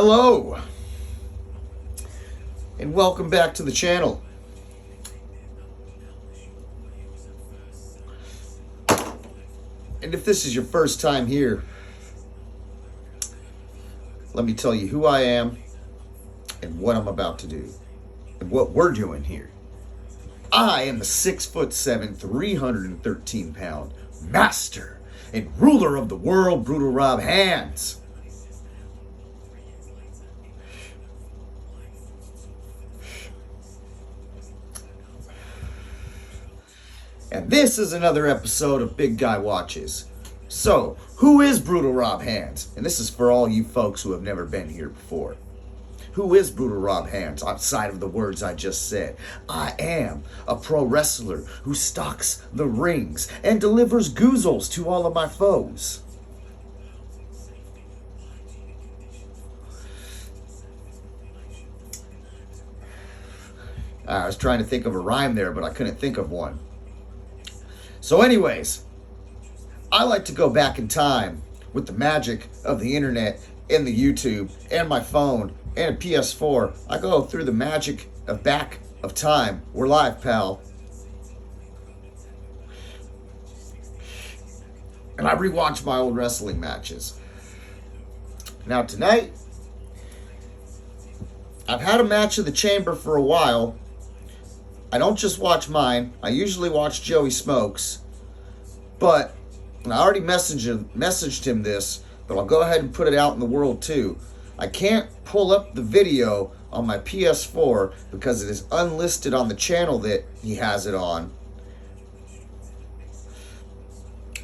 Hello, and welcome back to the channel. And if this is your first time here, let me tell you who I am and what I'm about to do and what we're doing here. I am the 6'7", 313-pound master and ruler of the world, Brutal Rob Hands. And this is another episode of Big Guy Watches. So, who is Brutal Rob Hands? And this is for all you folks who have never been here before. Who is Brutal Rob Hands outside of the words I just said? I am a pro wrestler who stalks the rings and delivers goozles to all of my foes. I was trying to think of a rhyme there, but I couldn't think of one. So anyways, I like to go back in time with the magic of the internet and the YouTube and my phone and a PS4. I go through the magic of back of time. We're live, pal. And I rewatch my old wrestling matches. Now tonight, I've had a match of the Chamber for a while. I don't just watch mine. I usually watch Joey Smokes. But I already messaged him this, but I'll go ahead and put it out in the world too. I can't pull up the video on my PS4 because it is unlisted on the channel that he has it on.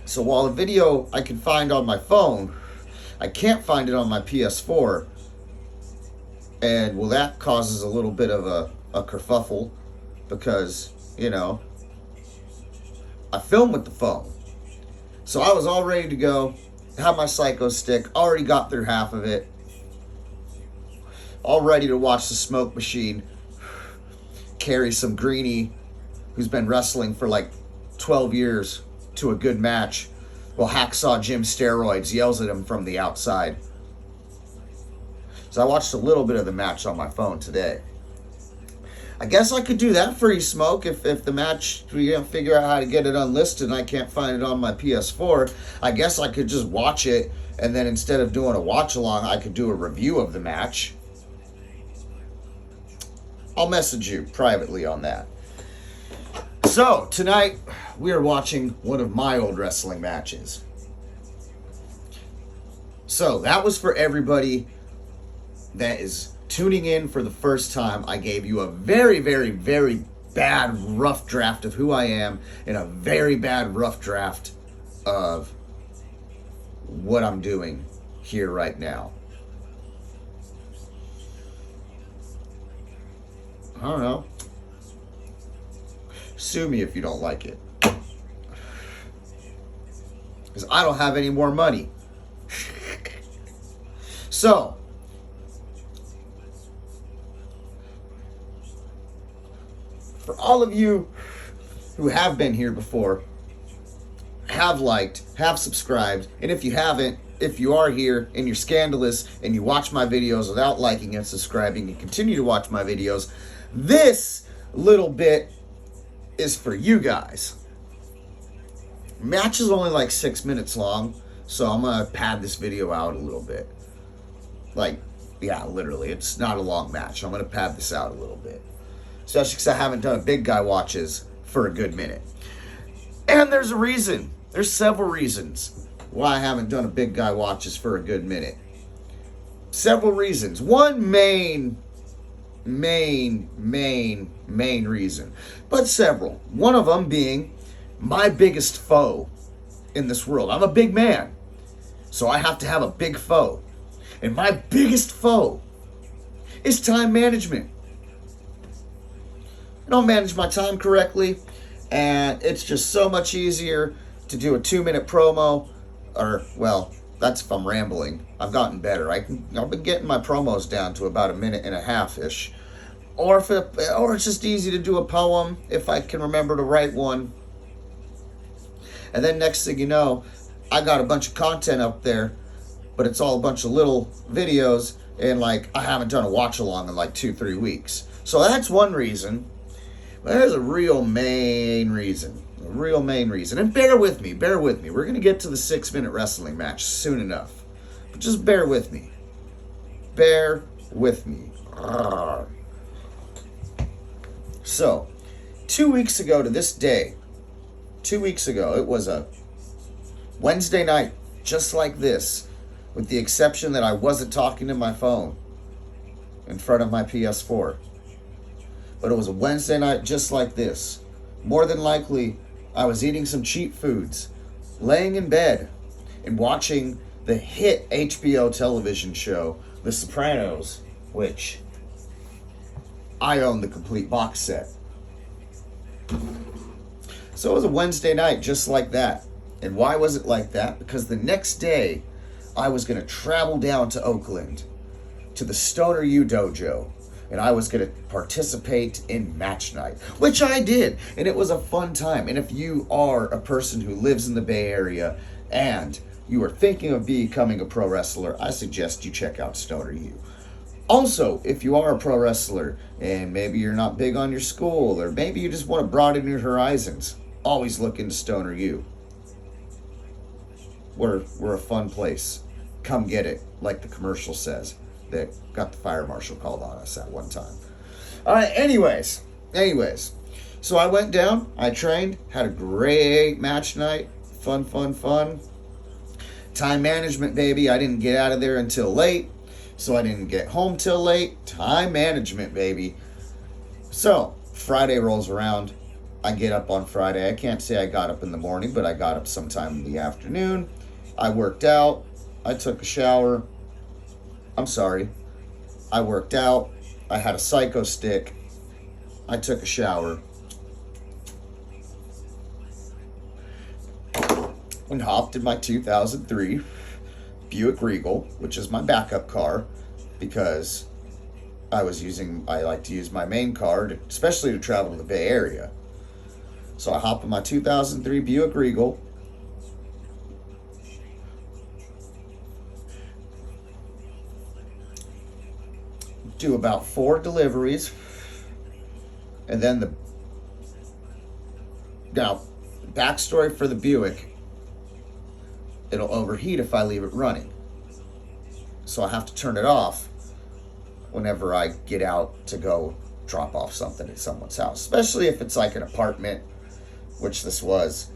So while the video I can find on my phone, I can't find it on my PS4. And well, that causes a little bit of a kerfuffle because, you know, I film with the phone. So I was all ready to go, have my Psycho Stick, already got through half of it, all ready to watch the Smoke Machine carry some greenie who's been wrestling for like 12 years to a good match while Hacksaw Jim Steroids yells at him from the outside. So I watched a little bit of the match on my phone today. I guess I could do that for you, Smoke, if the match, we can't figure out how to get it unlisted and I can't find it on my PS4. I guess I could just watch it, and then instead of doing a watch-along, I could do a review of the match. I'll message you privately on that. So, tonight, we are watching one of my old wrestling matches. So, that was for everybody that is tuning in for the first time. I gave you a very, very, very bad rough draft of who I am and a very bad rough draft of what I'm doing here right now. I don't know. Sue me if you don't like it. Because I don't have any more money. So, for all of you who have been here before, have liked, have subscribed, and if you haven't, if you are here and you're scandalous and you watch my videos without liking and subscribing and continue to watch my videos, this little bit is for you guys. Match is only like 6 minutes long, so I'm going to pad this video out a little bit. Like, yeah, literally, it's not a long match. I'm going to pad this out a little bit. Especially because I haven't done Big Guy Watches for a good minute. And there's a reason. There's several reasons why I haven't done a Big Guy Watches for a good minute. Several reasons. One main reason. But several. One of them being my biggest foe in this world. I'm a big man. So I have to have a big foe. And my biggest foe is time management. I don't manage my time correctly, and it's just so much easier to do a 2-minute promo, or, well, that's if I'm rambling. I've gotten better. I've been getting my promos down to about 1.5 minutes-ish. Or it's just easy to do a poem if I can remember to write one. And then next thing you know, I got a bunch of content up there, but it's all a bunch of little videos And like, I haven't done a watch along in like 2-3 weeks. So that's one reason. But there's a real main reason. A real main reason. And bear with me. Bear with me. We're going to get to the 6-minute wrestling match soon enough. But just bear with me. Bear with me. So, 2 weeks ago to this day, 2 weeks ago, it was a Wednesday night, just like this, with the exception that I wasn't talking to my phone in front of my PS4. But it was a Wednesday night just like this. More than likely, I was eating some cheap foods, laying in bed, and watching the hit HBO television show, The Sopranos, which I own the complete box set. So it was a Wednesday night just like that. And why was it like that? Because the next day, I was going to travel down to Oakland to the Stoner U Dojo. And I was going to participate in match night, which I did. And it was a fun time. And if you are a person who lives in the Bay Area and you are thinking of becoming a pro wrestler, I suggest you check out Stoner U. Also, if you are a pro wrestler and maybe you're not big on your school, or maybe you just want to broaden your horizons, always look into Stoner U. We're a fun place. Come get it, like the commercial says. That got the fire marshal called on us at one time. All right, anyways. So I went down, I trained, had a great match night. Fun. Time management, baby. I didn't get out of there until late, so I didn't get home till late. Time management, baby. So Friday rolls around. I get up on Friday. I can't say I got up in the morning, but I got up sometime in the afternoon. I worked out. I took a shower. I worked out. I had a Psycho stick. I took a shower. And hopped in my 2003 Buick Regal, which is my backup car, because I like to use my main car, especially to travel to the Bay Area. So I hop in my 2003 Buick Regal. Do about 4 deliveries, and then now backstory for the Buick, it'll overheat if I leave it running, so I have to turn it off whenever I get out to go drop off something at someone's house, especially if it's like an apartment, which this was.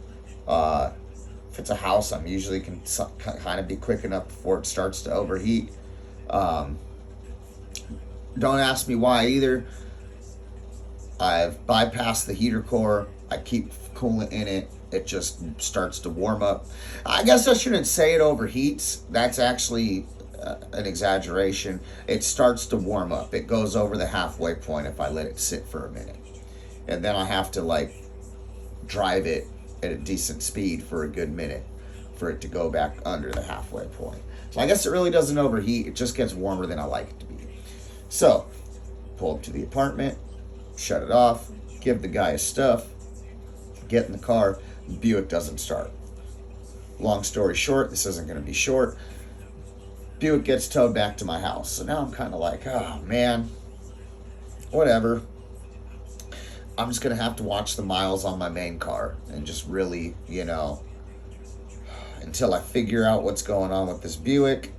If it's a house, I'm usually can kind of be quick enough before it starts to overheat. Don't ask me why either. I've bypassed the heater core. I keep coolant in it. It just starts to warm up. I guess I shouldn't say it overheats. That's actually an exaggeration. It starts to warm up. It goes over the halfway point if I let it sit for a minute. And then I have to like drive it at a decent speed for a good minute for it to go back under the halfway point. So I guess it really doesn't overheat. It just gets warmer than I like it to be. So, pull up to the apartment, shut it off, give the guy his stuff, get in the car. The Buick doesn't start. Long story short, this isn't going to be short. Buick gets towed back to my house. So now I'm kind of like, oh man, whatever. I'm just going to have to watch the miles on my main car and just really, until I figure out what's going on with this Buick.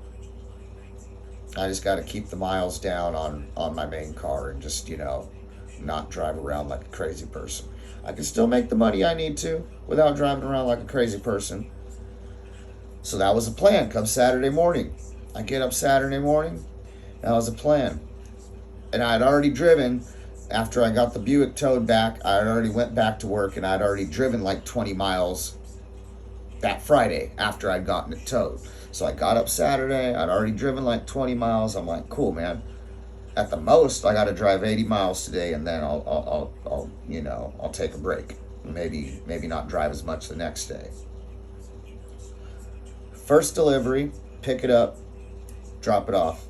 I just got to keep the miles down on my main car and just, not drive around like a crazy person. I can still make the money I need to without driving around like a crazy person. So that was a plan come Saturday morning. I get up Saturday morning. That was a plan. And I had already driven, after I got the Buick towed back, I had already went back to work and I'd already driven like 20 miles that Friday after I'd gotten it towed. So I got up Saturday, I'd already driven like 20 miles. I'm like, cool, man. At the most, I got to drive 80 miles today, and then I'll take a break. Maybe not drive as much the next day. First delivery, pick it up, drop it off.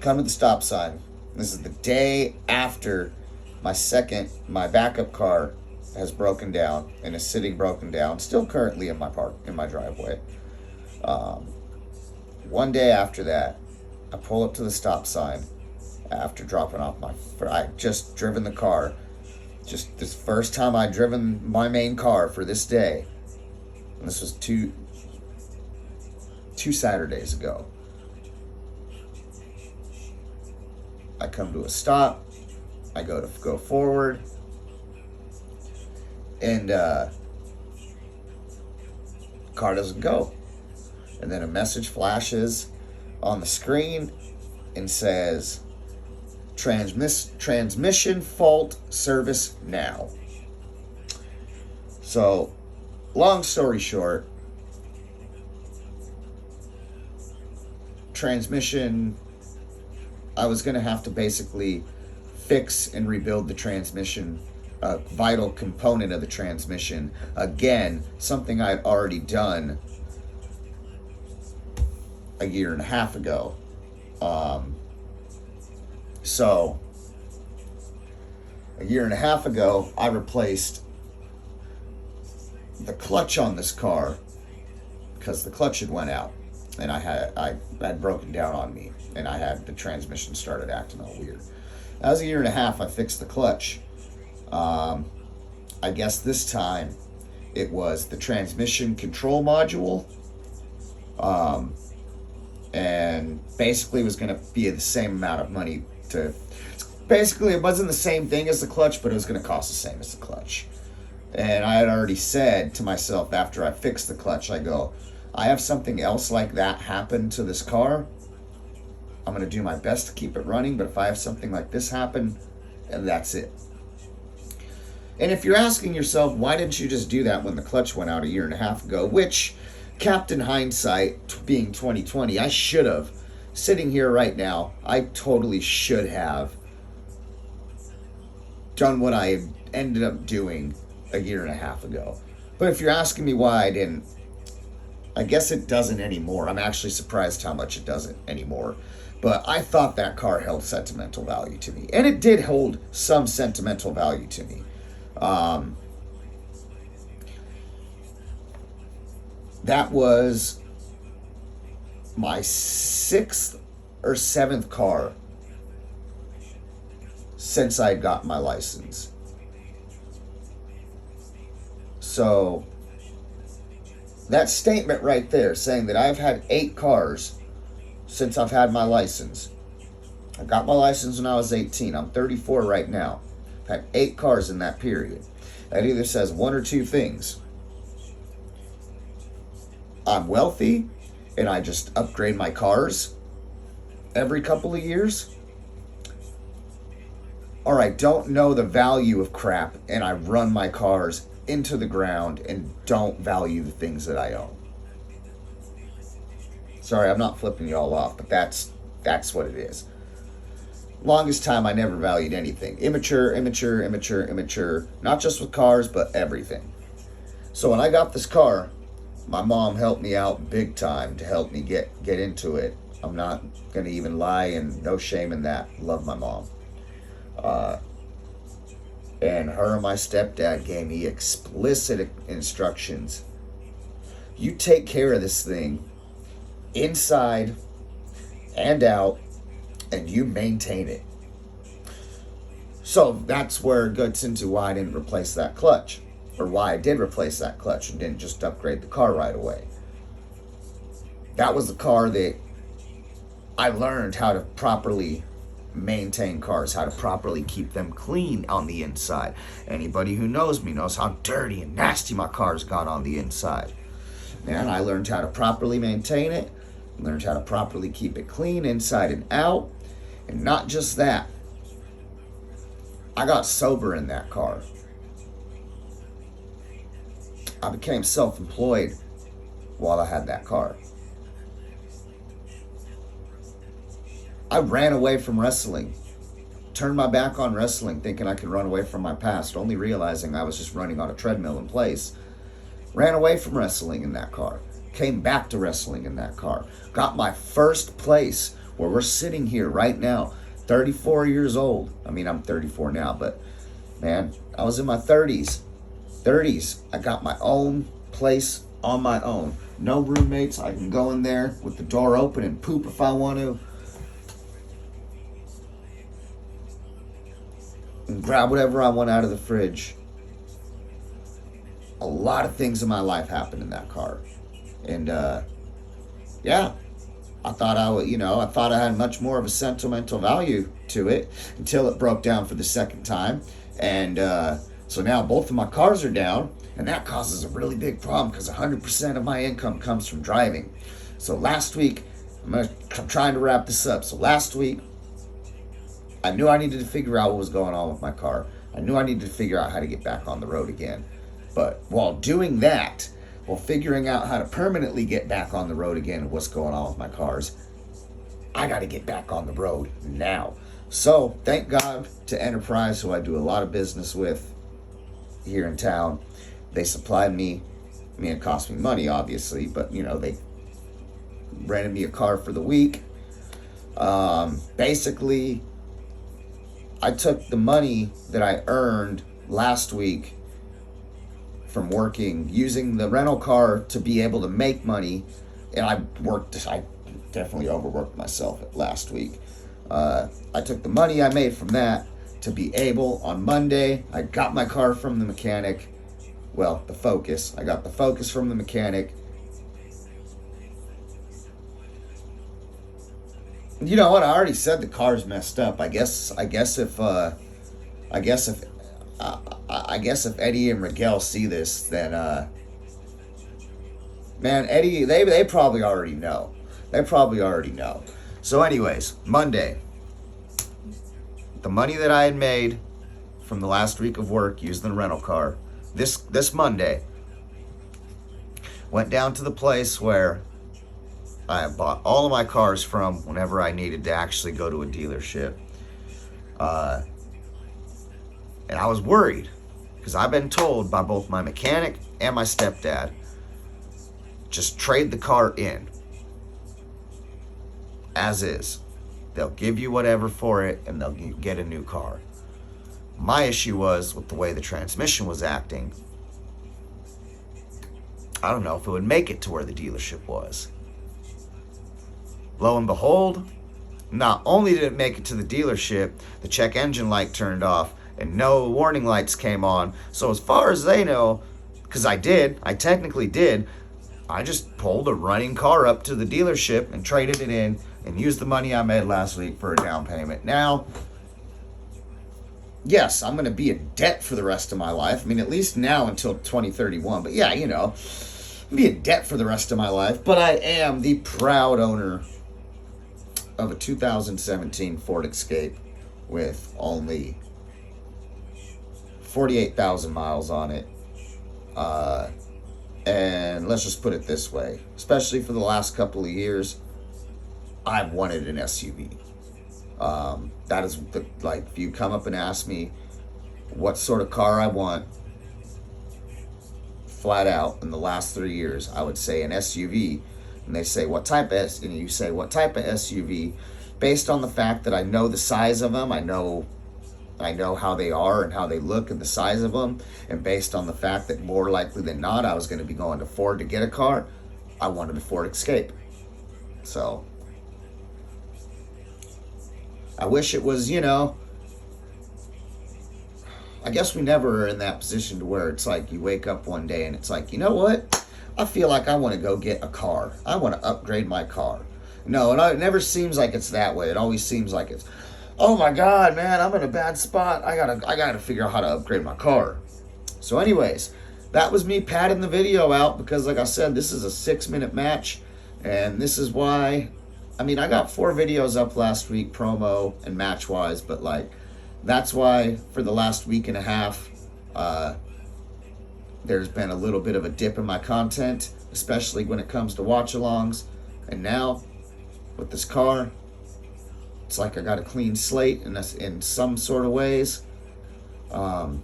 Come to the stop sign. This is the day after my backup car has broken down and is sitting broken down, still currently in my driveway. One day after that, I pull up to the stop sign after dropping off I just driven the car. Just this first time I'd driven my main car for this day. And this was two Saturdays ago. I come to a stop. I go forward. And car doesn't go. And then a message flashes on the screen and says, transmission fault, service now. So, long story short, transmission, I was going to have to basically fix and rebuild the transmission, a vital component of the transmission. Again, something I'd already done a year and a half ago. So, a year and a half ago, I replaced the clutch on this car because the clutch had went out and I had broken down on me, and I had the transmission started acting all weird. That was a year and a half. I fixed the clutch. I guess this time it was the transmission control module. And basically it was going to be the same amount of money basically it wasn't the same thing as the clutch, but it was going to cost the same as the clutch. And I had already said to myself after I fixed the clutch, I go, I have something else like that happen to this car. I'm going to do my best to keep it running, but if I have something like this happen, and that's it. And if you're asking yourself, why didn't you just do that when the clutch went out a year and a half ago, which, Captain Hindsight being 2020, I should have. Sitting here right now, I totally should have done what I ended up doing a year and a half ago. But if you're asking me why I didn't, I guess it doesn't anymore. I'm actually surprised how much it doesn't anymore. But I thought that car held sentimental value to me. And it did hold some sentimental value to me. That was my 6th or 7th car since I got my license. So that statement right there saying that I've had 8 cars since I've had my license. I got my license when I was 18. I'm 34 right now. I've had 8 cars in that period. That either says one or two things. I'm wealthy and I just upgrade my cars every couple of years. Or I don't know the value of crap and I run my cars into the ground and don't value the things that I own. Sorry, I'm not flipping you all off, but that's what it is. Longest time I never valued anything. Immature. Not just with cars, but everything. So when I got this car, my mom helped me out big time to help me get into it. I'm not going to even lie, and no shame in that. Love my mom. And her and my stepdad gave me explicit instructions. You take care of this thing inside and out, and you maintain it. So that's where it gets into why I didn't replace that clutch, or why I did replace that clutch and didn't just upgrade the car right away. That was the car that I learned how to properly maintain cars, how to properly keep them clean on the inside. Anybody who knows me knows how dirty and nasty my cars got on the inside. And I learned how to properly maintain it, learned how to properly keep it clean inside and out. And not just that, I got sober in that car. I became self-employed while I had that car. I ran away from wrestling. Turned my back on wrestling thinking I could run away from my past, only realizing I was just running on a treadmill in place. Ran away from wrestling in that car. Came back to wrestling in that car. Got my first place where we're sitting here right now, 34 years old. I mean, I'm 34 now, but man, I was in my 30s. I got my own place on my own. No roommates. I can go in there with the door open and poop if I want to. And grab whatever I want out of the fridge. A lot of things in my life happened in that car. And, yeah. I thought I thought I had much more of a sentimental value to it until it broke down for the second time. And so now both of my cars are down, and that causes a really big problem because 100% of my income comes from driving. So last week, I'm trying to wrap this up. So last week, I knew I needed to figure out what was going on with my car. I knew I needed to figure out how to get back on the road again. But while doing that, while figuring out how to permanently get back on the road again and what's going on with my cars, I got to get back on the road now. So thank God to Enterprise, who I do a lot of business with here in town. They supplied me, I mean, it cost me money, obviously, but, they rented me a car for the week. Basically, I took the money that I earned last week from working, using the rental car to be able to make money, and I definitely overworked myself last week. I took the money I made from that to be able, on Monday, I got my car from the mechanic. Well, the Focus. I got the Focus from the mechanic. You know what? I already said the car's messed up. I guess if Eddie and Miguel see this, then man, Eddie, they probably already know. So anyways, Monday, the money that I had made from the last week of work using the rental car, this Monday, went down to the place where I bought all of my cars from whenever I needed to actually go to a dealership. And I was worried because I've been told by both my mechanic and my stepdad, just trade the car in as is. They'll give you whatever for it and they'll get a new car. My issue was with the way the transmission was acting. I don't know if it would make it to where the dealership was. Lo and behold, not only did it make it to the dealership, the check engine light turned off and no warning lights came on. So as far as they know, because I technically did, I just pulled a running car up to the dealership and traded it in and used the money I made last week for a down payment. Now, yes, I'm going to be in debt for the rest of my life. I mean, at least now until 2031. But yeah, be in debt for the rest of my life. But I am the proud owner of a 2017 Ford Escape with only 48,000 miles on it. And let's just put it this way, especially for the last couple of years, I've wanted an SUV. That is if you come up and ask me what sort of car I want, flat out in the last 3 years, I would say an SUV. And they say, what type of SUV? And you say, what type of SUV? Based on the fact that I know the size of them, I know how they are and how they look and the size of them. And based on the fact that more likely than not, I was going to be going to Ford to get a car, I wanted a Ford Escape. So I wish it was, I guess we never are in that position to where it's like you wake up one day and it's like, you know what? I feel like I want to go get a car. I want to upgrade my car. No, it never seems like it's that way. It always seems like it's, oh my God, man, I'm in a bad spot. I gotta figure out how to upgrade my car. So anyways, that was me padding the video out because like I said, this is a 6-minute match. And this is why, I got 4 videos up last week, promo and match wise, but that's why for the last week and a half, there's been a little bit of a dip in my content, especially when it comes to watch-alongs. And now, with this car, it's like I got a clean slate in some sort of ways. I'm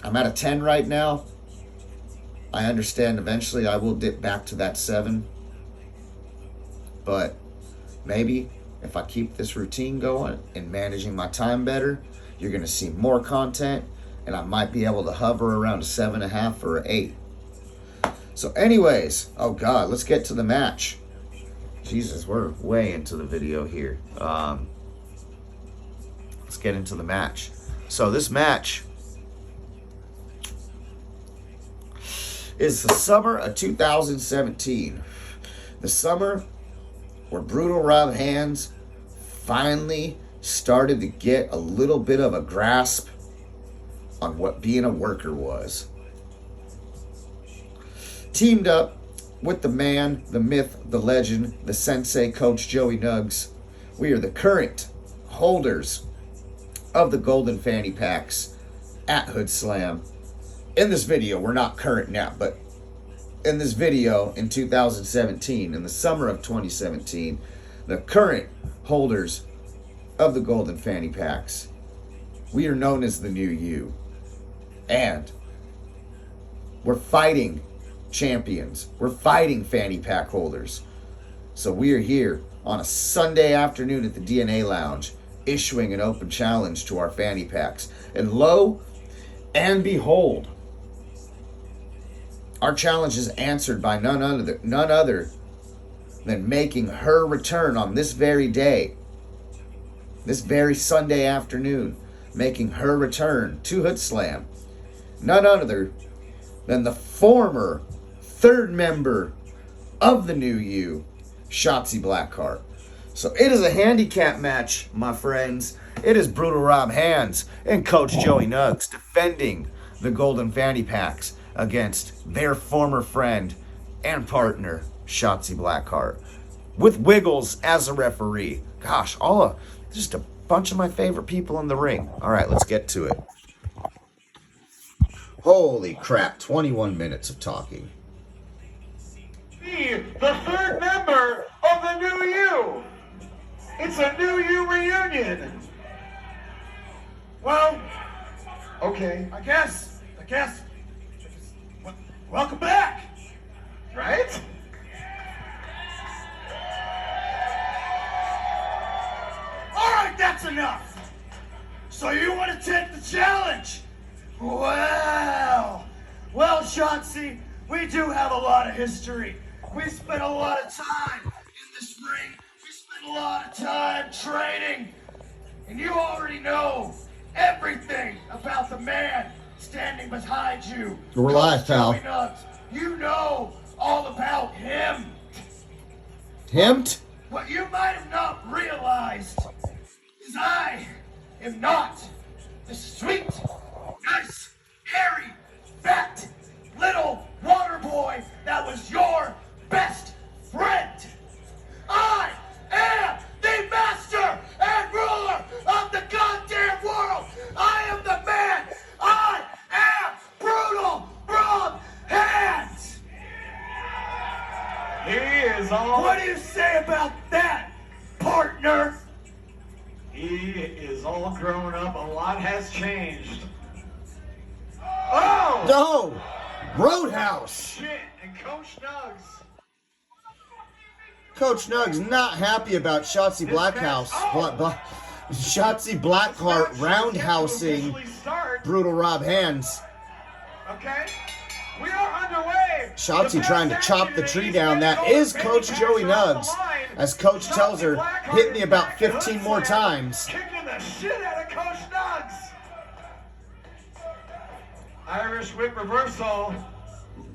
at a 10 right now. I understand eventually I will dip back to that 7. But maybe if I keep this routine going and managing my time better, you're going to see more content. And I might be able to hover around a 7.5 or an 8. So anyways, oh God, let's get to the match. Jesus, we're way into the video here. Let's get into the match. So this match is the summer of 2017. The summer where Brutal Rob Hands finally started to get a little bit of a grasp on what being a worker was. Teamed up with the man, the myth, the legend, the sensei, Coach Joey Nugs. We are the current holders of the Golden Fanny Packs at Hood Slam. In this video, we're not current now, but in this video in 2017, in the summer of 2017, the current holders of the Golden Fanny Packs, we are known as the New You. And we're fighting champions. We're fighting fanny pack holders. So we are here on a Sunday afternoon at the DNA Lounge, issuing an open challenge to our fanny packs. And lo and behold, our challenge is answered by none other than making her return on this very day, this very Sunday afternoon, making her return to Hood Slam. None other than the former third member of the New You, Shotzi Blackheart. So it is a handicap match, my friends. It is Brutal Rob Hands and Coach Joey Nugs defending the Golden Fanny Packs against their former friend and partner, Shotzi Blackheart, with Wiggles as a referee. Gosh, just a bunch of my favorite people in the ring. All right, let's get to it. Holy crap, 21 minutes of talking. The third member of the New You. It's a New You reunion. Well, okay, I guess. Welcome back, right? All right, that's enough. So you want to take the challenge? Well, Shotzi, we do have a lot of history. We spent a lot of time in this ring. We spent a lot of time training. And you already know everything about the man standing behind you. We're live, pal. You know all about him. Himmed? What you might have not realized is I am not the sweet, nice, hairy, fat, little water boy that was your best friend. I am the master and ruler of the goddamn world. I am the man. I am Brutal Rob Hands. He is all... What do you say about that, partner? He is all grown up. A lot has changed. Oh! No! Roadhouse! Shit, and Coach Nugs. Coach Nugs not happy about Shotzi Shotzi Blackheart roundhousing Brutal Rob Hands. Okay, we are underway. Shotzi trying to chop the tree down. That is Coach Joey Nugs. As Coach tells her, hit me about 15 more times. Kicking the shit out of Coach Nugs. Irish whip reversal.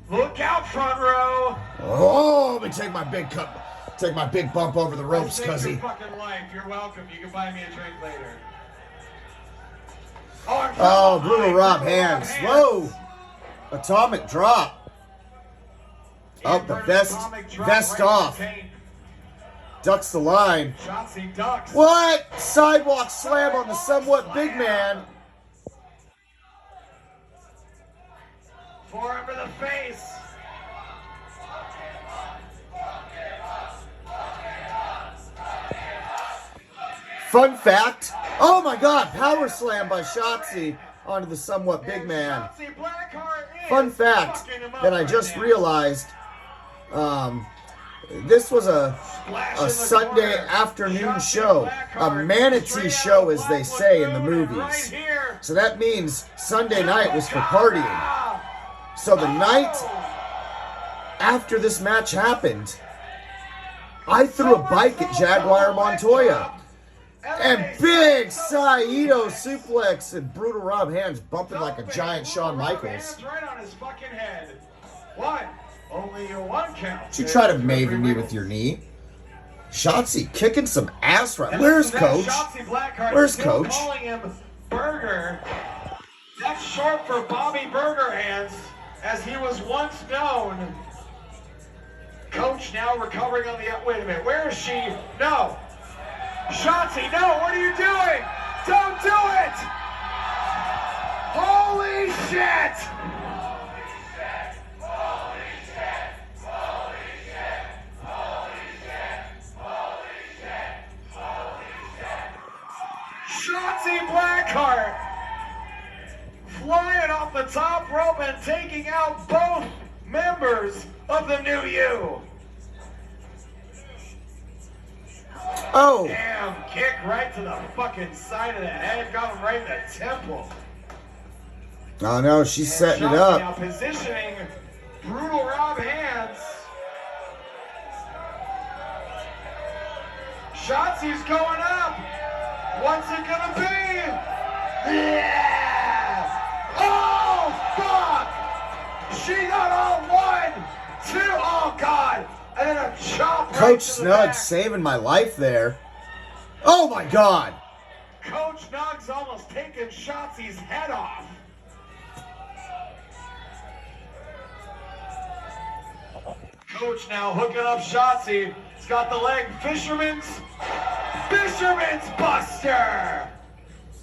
Look out, front row. Oh, let me take my big bump over the ropes, Save your cuzzy. fucking life. You're welcome. You can buy me a drink later. Oh, Brutal Rob Hands. Whoa. Atomic drop. Up the vest off. Ducks the line. Shotzi ducks. What? Sidewalk slam on the somewhat big man. Forearm to the face. Fun fact. Oh my God. Power slam by Shotzi onto the somewhat big man. Fun fact that I just realized. This was a Sunday afternoon show, a manatee show as they say in the movies. So that means Sunday night was for partying. So the night after this match happened, I threw a bike at Jaguar Montoya. And big Saito suplex and brutal Rob Hands bumping like a giant Shawn Michaels. Right on his fucking head. One. Only your one count. You try to maven me with your knee. Shotzi kicking some ass right. Where's Coach? Where's Coach? Calling him Burger. That's short for Bobby Burger Hands, as he was once known. Coach now recovering on the... Wait a minute, where is she? No. Shotzi, no, what are you doing? Don't do it! Holy shit! Holy shit! Holy shit! Holy shit! Holy shit! Holy shit! Holy shit! Shotzi Blackheart flying off the top rope and taking out both members of the New You. Oh! Damn, kick right to the fucking side of the head, got him right in the temple. Oh no, she's And setting it Shotzi up. now positioning brutal Rob Hands. Shotzi's going up. What's it gonna be? Yeah! Oh, fuck! She got all 1, 2, oh god! And then a chop right Coach to the Snug back. saving my life there. Oh my God! Coach Nug's almost taking Shotzi's head off. Coach now hooking up Shotzi. He's got the leg. Fisherman's Buster.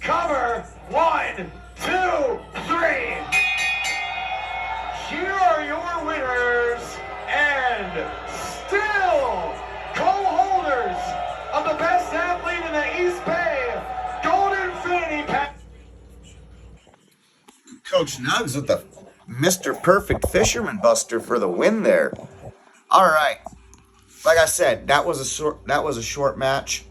Cover. 1, 2, 3. Here are your winners and still co-holders of the best athlete in the East Bay Gold Infinity Pack. Coach Nugs with the Mr. Perfect Fisherman Buster for the win there. All right, like I said, that was a short match.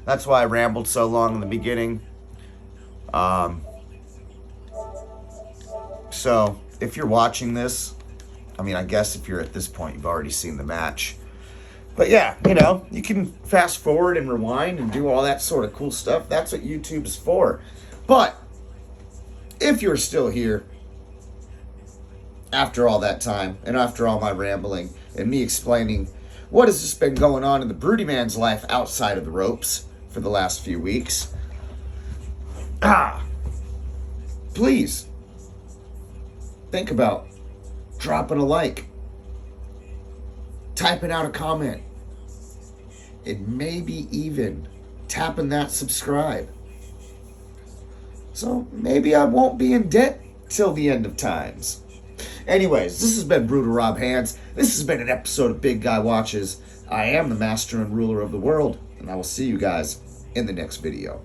That's why I rambled so long in the beginning. So if you're watching this, I mean, I guess if you're at this point, you've already seen the match. But yeah, you know, you can fast forward and rewind and do all that sort of cool stuff. That's what YouTube's for. But if you're still here after all that time and after all my rambling and me explaining what has just been going on in the Broody Man's life outside of the ropes for the last few weeks, please think about dropping a like, typing out a comment, and maybe even tapping that subscribe. So maybe I won't be in debt till the end of times. Anyways, this has been Brutal Rob Hands. This has been an episode of Big Guy Watches. I am the master and ruler of the world, and I will see you guys in the next video.